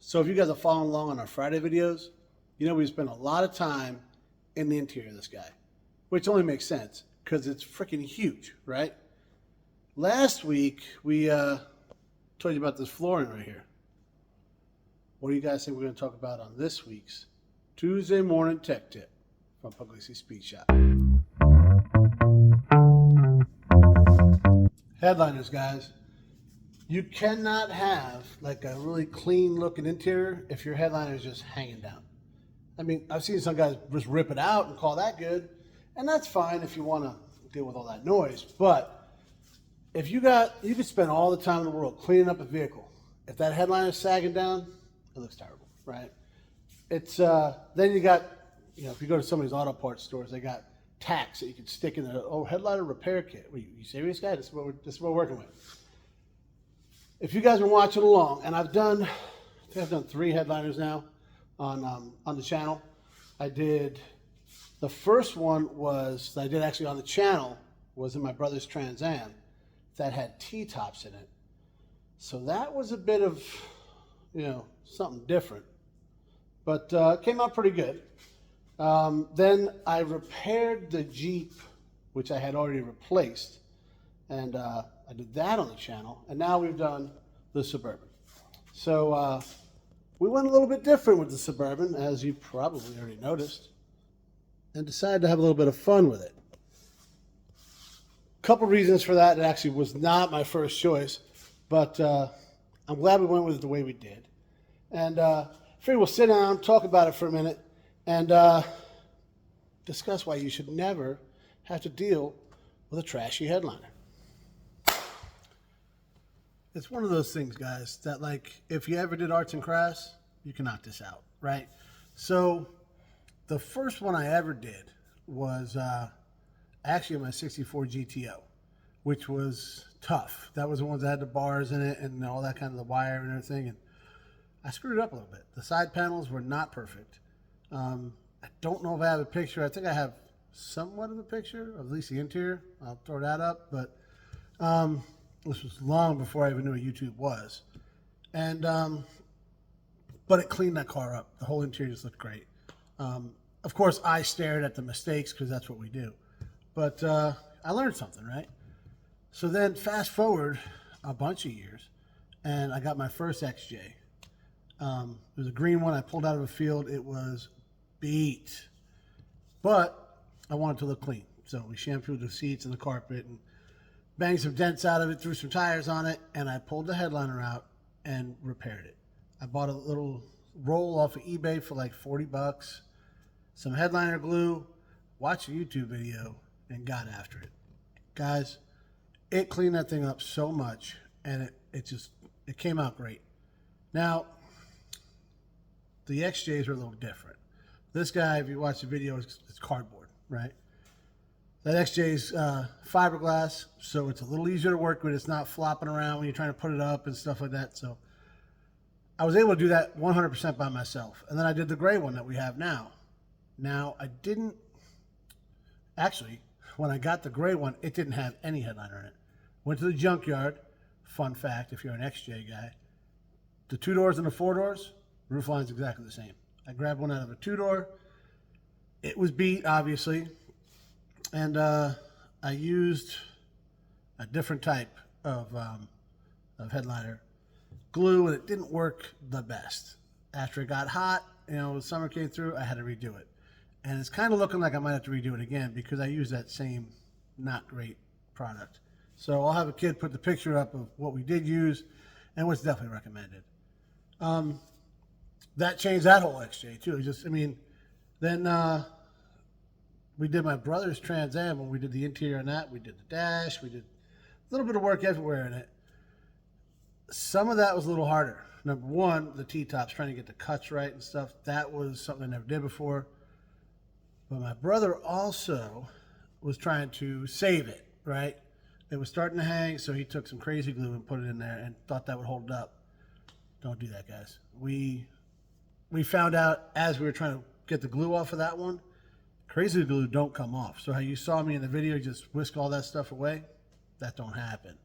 So if you guys are following along on our Friday videos, you know we spend a lot of time in the interior of this guy, which only makes sense because it's freaking huge, right? Last week, we told you about this flooring right here. What do you guys think we're going to talk about on this week's Tuesday morning tech tip from Pugliese Speed Shop? Headliners, guys. You cannot have like a really clean looking interior if your headliner is just hanging down. I mean, I've seen some guys just rip it out and call that good, and that's fine if you want to deal with all that noise. But if you could spend all the time in the world cleaning up a vehicle. If that headliner is sagging down, it looks terrible, right? It's then you got, if you go to some of these auto parts stores, they got tacks that you can stick in the headliner repair kit. You serious, guy? This is what we're working with. If you guys are watching along, and I've done 3 headliners now on the channel. I did the first one was I did actually on the channel was in my brother's Trans Am that had T-tops in it. So that was a bit of something different, but came out pretty good. Then I repaired the Jeep, which I had already replaced, and I did that on the channel, and now we've done the Suburban. So we went a little bit different with the Suburban, as you probably already noticed, and decided to have a little bit of fun with it. Couple reasons for that. It actually was not my first choice, but I'm glad we went with it the way we did. And figured we'll sit down, talk about it for a minute, and discuss why you should never have to deal with a trashy headliner. It's one of those things, guys, that like if you ever did arts and crafts, you can knock this out, right? So the first one I ever did was actually my 64 GTO, which was tough. That was the ones that had the bars in it and all that kind of the wire and everything. And I screwed it up a little bit. The side panels were not perfect. I don't know if I have a picture. I think I have somewhat of a picture of at least the interior. I'll throw that up. But this was long before I even knew what YouTube was. And but it cleaned that car up. The whole interior just looked great. Of course, I stared at the mistakes because that's what we do. But I learned something, right? So then fast forward a bunch of years, and I got my first XJ. It was a green one I pulled out of a field. It was beat. But I wanted to look clean. So we shampooed the seats and the carpet and banged some dents out of it, threw some tires on it, and I pulled the headliner out and repaired it. I bought a little roll off of eBay for like 40 bucks, some headliner glue, watched a YouTube video, and got after it. Guys, it cleaned that thing up so much, and it came out great. Now, the XJs are a little different. This guy, if you watch the video, it's cardboard, right? That XJ's fiberglass, so it's a little easier to work with. It's not flopping around when you're trying to put it up and stuff like that. So I was able to do that 100% by myself. And then I did the gray one that we have now. Now, I didn't, actually, when I got the gray one, it didn't have any headliner in it. Went to the junkyard. Fun fact, if you're an XJ guy, the 2 doors and the 4 doors, roof line's exactly the same. I grabbed one out of a 2-door. It was beat, obviously. And I used a different type of headliner glue, and it didn't work the best. After it got hot, summer came through, I had to redo it. And it's kind of looking like I might have to redo it again because I used that same not great product. So I'll have a kid put the picture up of what we did use and what's definitely recommended. That changed that whole XJ too. Then we did my brother's Trans Am when we did the interior on that. We did the dash. We did a little bit of work everywhere in it. Some of that was a little harder. Number one, the T-tops, trying to get the cuts right and stuff. That was something I never did before. But my brother also was trying to save it, right? It was starting to hang, so he took some crazy glue and put it in there and thought that would hold it up. Don't do that, guys. We found out as we were trying to get the glue off of that one, crazy glue don't come off. So how you saw me in the video just whisk all that stuff away, that don't happen.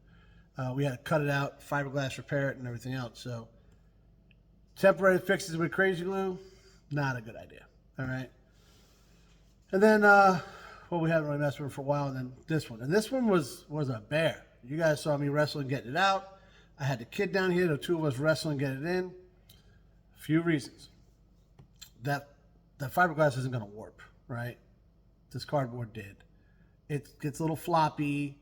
We had to cut it out, fiberglass repair it, and everything else. So Temporary fixes with crazy glue, not a good idea. All right. And then, well, we haven't really messed with it for a while. And then this one. And this one was a bear. You guys saw me wrestling, getting it out. I had the kid down here, the two of us wrestling, getting it in. A few reasons. That fiberglass isn't going to warp, right? This cardboard did. It gets a little floppy.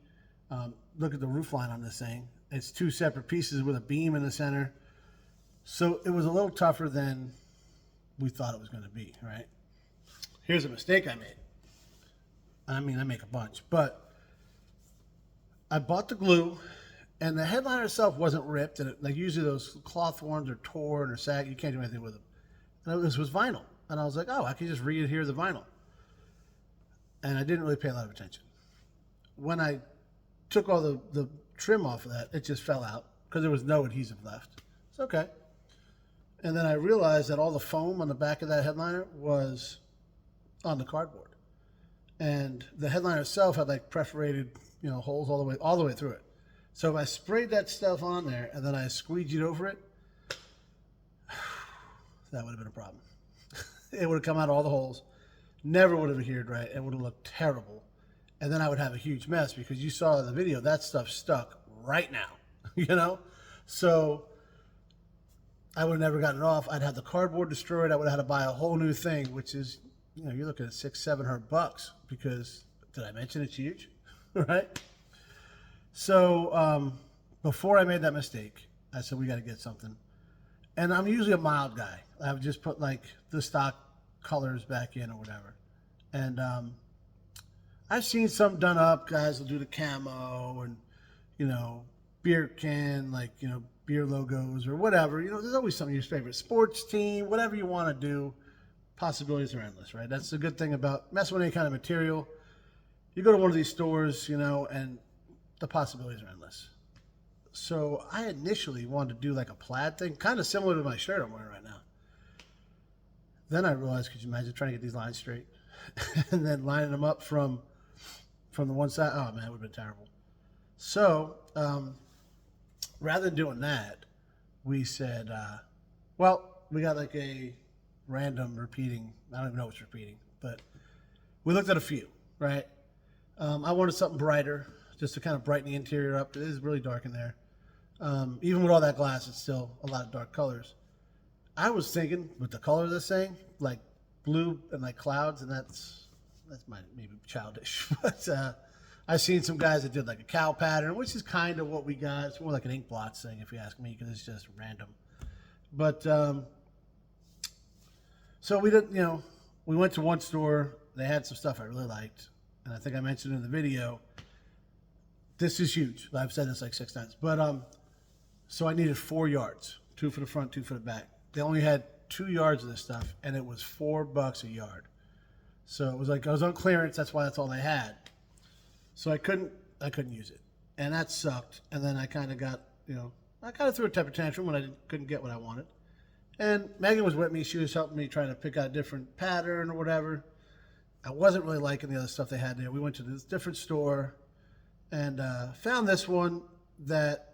Look at the roof line on this thing. It's two separate pieces with a beam in the center. So it was a little tougher than we thought it was going to be, right? Here's a mistake I made. I mean, I make a bunch, but I bought the glue, and the headliner itself wasn't ripped, and like usually those cloth ones are torn or sagged. You can't do anything with them. And this was vinyl, and I was like, oh, I can just re-adhere the vinyl. And I didn't really pay a lot of attention. When I took all the trim off of that, it just fell out because there was no adhesive left. It's okay. And then I realized that all the foam on the back of that headliner was on the cardboard. And the headliner itself had like perforated, holes all the way through it. So if I sprayed that stuff on there and then I squeegeed over it, that would have been a problem. It would have come out of all the holes, never would have adhered right, and would have looked terrible. And then I would have a huge mess because you saw in the video that stuff stuck right now, So I would have never gotten it off. I'd have the cardboard destroyed. I would have had to buy a whole new thing, which is, you're looking at $600-700 because, did I mention it's huge? Right? So before I made that mistake, I said, we got to get something. And I'm usually a mild guy. I would just put like the stock colors back in or whatever. And I've seen some done up. Guys will do the camo and, beer can, beer logos or whatever. There's always something your favorite sports team, whatever you want to do. Possibilities are endless, right? That's the good thing about messing with any kind of material. You go to one of these stores, and the possibilities are endless. So I initially wanted to do like a plaid thing, kind of similar to my shirt I'm wearing right now. Then I realized, could you imagine trying to get these lines straight and then lining them up from the one side? Oh man, it would have been terrible. So rather than doing that, we said, we got like a random repeating. I don't even know what's repeating, but we looked at a few, right? I wanted something brighter, just to kind of brighten the interior up. It is really dark in there. Even with all that glass, it's still a lot of dark colors. I was thinking with the color of this thing, like blue and like clouds, and that's maybe childish, but I've seen some guys that did like a cow pattern, which is kind of what we got. It's more like an ink blots thing, if you ask me, because it's just random. But so we did, we went to one store. They had some stuff I really liked, and I think I mentioned in the video. This is huge. I've said this like 6 times, but so I needed 4 yards, 2 for the front, 2 for the back. They only had 2 yards of this stuff, and it was $4 a yard. So it was like I was on clearance. That's why that's all they had. So I couldn't use it, and that sucked. And then I kind of got, I kind of threw a temper tantrum when I couldn't get what I wanted. And Megan was with me. She was helping me trying to pick out a different pattern or whatever. I wasn't really liking the other stuff they had there. We went to this different store and found this one that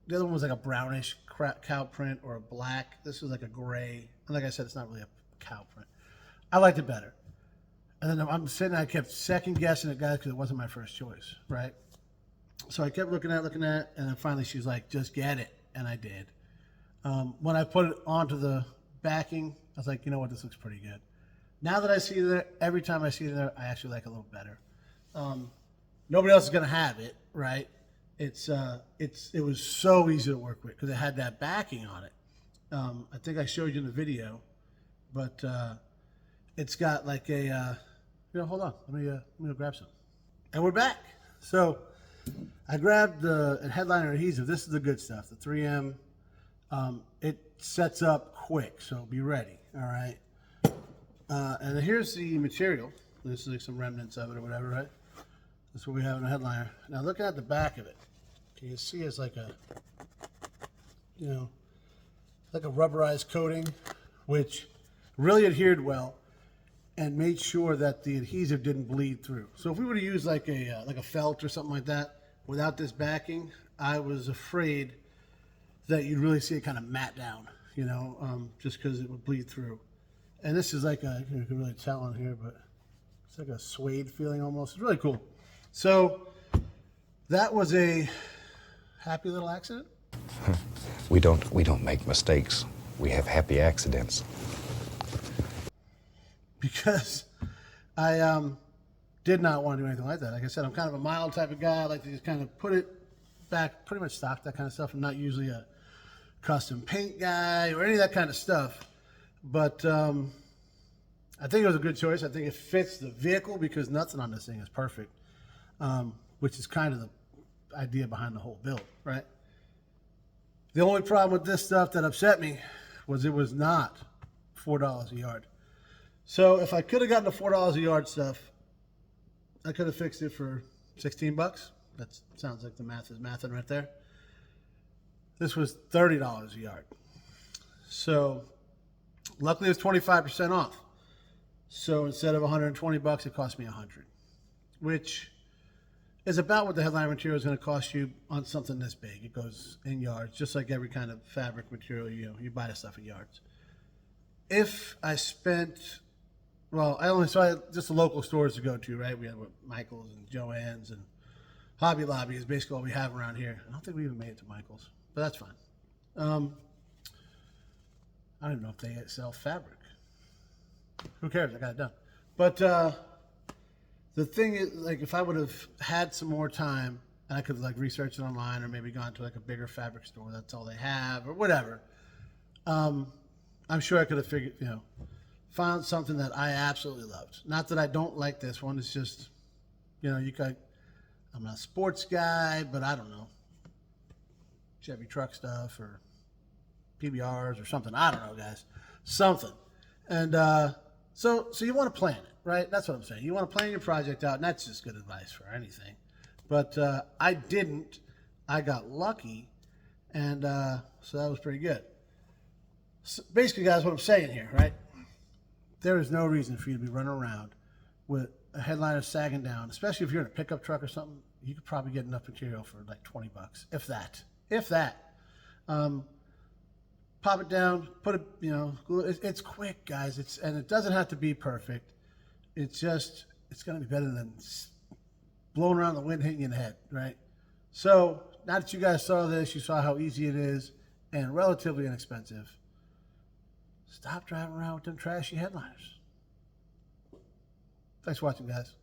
the other one was like a brownish cow print or a black. This was like a gray. And like I said, it's not really a cow print. I liked it better. And then I'm sitting, I kept second guessing it, guys, because it wasn't my first choice, right? So I kept looking at, and then finally she's like, just get it. And I did. When I put it onto the backing, I was like, you know what, this looks pretty good. Now that I see it there, every time I see it there, I actually like it a little better. Nobody else is going to have it, right? It was so easy to work with because it had that backing on it. I think I showed you in the video, but it's got like a, hold on, let me go grab some. And we're back. So I grabbed the headliner adhesive. This is the good stuff, the 3M. It sets up quick, so be ready, all right? And here's the material. This is like some remnants of it or whatever, right? That's what we have in the headliner. Now looking at the back of it, you can see it's like a, like a rubberized coating, which really adhered well and made sure that the adhesive didn't bleed through. So if we were to use like a felt or something like that without this backing, I was afraid that you'd really see it kind of matte down, you know, just because it would bleed through. And this is like a, you can really tell on here, but it's like a suede feeling almost. It's really cool. So that was a happy little accident. We don't make mistakes. We have happy accidents. Because I did not want to do anything like that. Like I said, I'm kind of a mild type of guy. I like to just kind of put it back, pretty much stock, that kind of stuff. I'm not usually a custom paint guy or any of that kind of stuff. But I think it was a good choice. I think it fits the vehicle because nothing on this thing is perfect, which is kind of the idea behind the whole build, right? The only problem with this stuff that upset me was it was not $4 a yard. So if I could have gotten the $4 a yard stuff, I could have fixed it for 16 bucks. That sounds like the math is mathing right there. This was $30 a yard. So luckily it was 25% off. So instead of 120 bucks, it cost me 100, which is about what the headliner material is going to cost you on something this big. It goes in yards, just like every kind of fabric material. You buy the stuff in yards. If I spent, well, I only saw just the local stores to go to, right? We have Michael's and Joann's and Hobby Lobby is basically all we have around here. I don't think we even made it to Michael's, but that's fine. I don't even know if they sell fabric. Who cares? I got it done. But the thing is, like, if I would have had some more time and I could like research it online or maybe gone to like a bigger fabric store, that's all they have or whatever. I'm sure I could have figured, found something that I absolutely loved. Not that I don't like this one. It's just, I'm not a sports guy, but I don't know, Chevy truck stuff or PBRs or something. I don't know, guys, something. And so you want to plan it, right? That's what I'm saying. You want to plan your project out, and that's just good advice for anything. But I didn't. I got lucky, and so that was pretty good. So basically, guys, what I'm saying here, right? There is no reason for you to be running around with a headliner sagging down, especially if you're in a pickup truck or something. You could probably get enough material for like 20 bucks, if that. Pop it down, put it, glue it. It's quick, guys. And it doesn't have to be perfect. It's going to be better than blowing around the wind hitting you in the head, right? So now that you guys saw this, you saw how easy it is and relatively inexpensive. Stop driving around with them trashy headliners. Thanks for watching, guys.